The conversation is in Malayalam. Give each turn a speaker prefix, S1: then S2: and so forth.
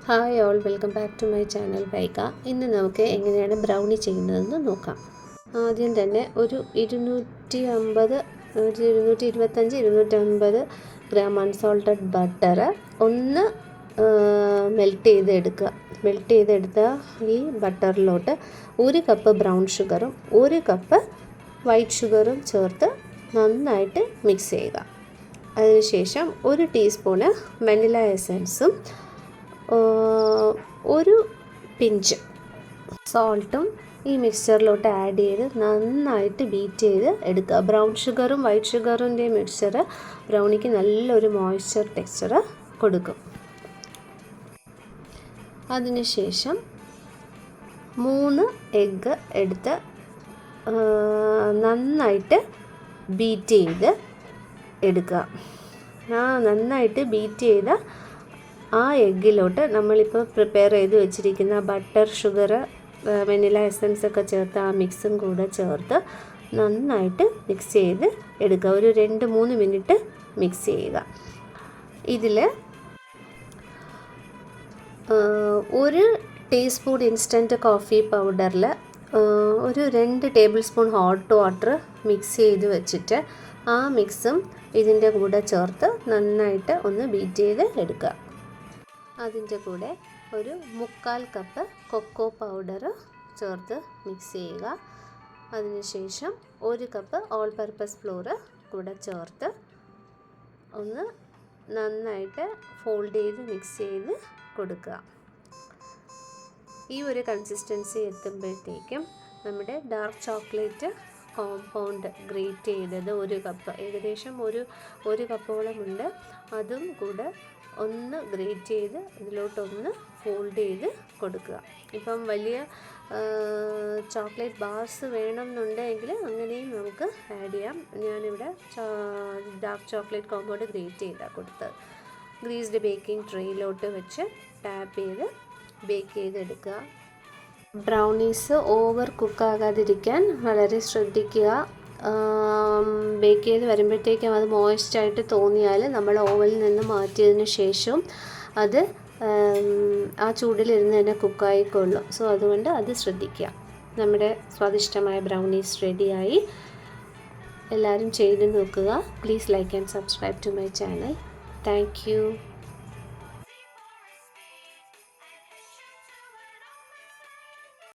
S1: Hi all, welcome back to my channel Vaiga. ഇന്ന് നമുക്ക് എങ്ങനെയാണ് ബ്രൗണി ചെയ്യുന്നതെന്ന് നോക്കാം. ആദ്യം തന്നെ ഒരു 225-250 ഗ്രാം അൺസോൾട്ടഡ് ബട്ടർ ഒന്ന് മെൽറ്റ് ചെയ്തെടുത്ത ഈ ബട്ടറിലോട്ട് 1 കപ്പ് ബ്രൗൺ ഷുഗറും 1 കപ്പ് വൈറ്റ് ഷുഗറും ചേർത്ത് നന്നായിട്ട് മിക്സ് ചെയ്യുക. അതിനുശേഷം 1 ടീസ്പൂണ് വനില എസൻസും 1 പിഞ്ച് സോൾട്ടും ഈ മിക്സ്ചറിലോട്ട് ആഡ് ചെയ്ത് നന്നായിട്ട് ബീറ്റ് ചെയ്ത് എടുക്കുക. ബ്രൗൺ ഷുഗറും വൈറ്റ് ഷുഗറിൻ്റെ മിക്സ്ചർ ബ്രൗണിക്ക് നല്ലൊരു മോയ്സ്ചർ ടെക്സ്ചർ കൊടുക്കും. അതിനുശേഷം 3 എഗ്ഗ് എടുത്ത് നന്നായിട്ട് ബീറ്റ് ചെയ്ത് എടുക്കുക. നന്നായിട്ട് ബീറ്റ് ചെയ്ത ആ എഗ്ഗിലോട്ട് നമ്മളിപ്പോൾ പ്രിപ്പയർ ചെയ്ത് വെച്ചിരിക്കുന്ന ബട്ടർ, ഷുഗർ, വെനില എസൻസ് ഒക്കെ ചേർത്ത് ആ മിക്സും കൂടെ ചേർത്ത് നന്നായിട്ട് മിക്സ് ചെയ്ത് എടുക്കുക. ഒരു 2-3 മിനിറ്റ് മിക്സ് ചെയ്യുക. ഇതിൽ 1 ടീസ്പൂൺ ഇൻസ്റ്റൻറ്റ് കോഫി പൗഡറിൽ ഒരു 2 table spoon hot water mix ചെയ്ത് വെച്ചിട്ട് ആ മിക്സും ഇതിൻ്റെ കൂടെ ചേർത്ത് നന്നായിട്ട് ഒന്ന് ബീറ്റ് ചെയ്ത് എടുക്കുക. അതിൻ്റെ കൂടെ ഒരു 1/4 കപ്പ് കൊക്കോ പൗഡർ ചേർത്ത് മിക്സ് ചെയ്യുക. അതിനുശേഷം 1 കപ്പ് ഓൾ പർപ്പസ് ഫ്ലോർ കൂടെ ചേർത്ത് ഒന്ന് നന്നായിട്ട് ഫോൾഡ് ചെയ്ത് മിക്സ് ചെയ്ത് കൊടുക്കുക. ഈ ഒരു കൺസിസ്റ്റൻസി എത്തുമ്പോഴത്തേക്കും നമ്മുടെ ഡാർക്ക് ചോക്ലേറ്റ് കോമ്പൗണ്ട് ഗ്രേറ്റ് ചെയ്തത് 1 കപ്പ്, ഏകദേശം ഒരു കപ്പോളമുണ്ട്, അതും കൂടെ ഒന്ന് ഗ്രേറ്റ് ചെയ്ത് ഇതിലോട്ടൊന്ന് ഫോൾഡ് ചെയ്ത് കൊടുക്കുക. ഇപ്പം വലിയ ചോക്ലേറ്റ് ബാർസ് വേണമെന്നുണ്ടെങ്കിൽ അങ്ങനെയും നമുക്ക് ആഡ് ചെയ്യാം. ഞാനിവിടെ ഡാർക്ക് ചോക്ലേറ്റ് കോമ്പൗണ്ട് ഗ്രേറ്റ് ചെയ്താണ് കൊടുത്തത്. ഗ്രീസ്ഡ് ബേക്കിംഗ് ട്രേയിലോട്ട് വെച്ച് ടാപ്പ് ചെയ്ത് ബേക്ക് ചെയ്തെടുക്കുക. ബ്രൗണീസ് ഓവർ കുക്കാകാതിരിക്കാൻ വളരെ ശ്രദ്ധിക്കുക. ബേക്ക് ചെയ്ത് വരുമ്പോഴത്തേക്കും അത് മോയ്സ്റ്റായിട്ട് തോന്നിയാൽ നമ്മൾ ഓവനിൽ നിന്ന് മാറ്റിയതിന് ശേഷം അത് ആ ചൂടിലിരുന്ന് തന്നെ കുക്കായിക്കൊള്ളും. സോ അതുകൊണ്ട് അത് ശ്രദ്ധിക്കുക. നമ്മുടെ സ്വാദിഷ്ടമായ ബ്രൗണീസ് റെഡിയായി. എല്ലാവരും ചെയ്ത് നോക്കുക. Please like and subscribe to my channel. Thank U.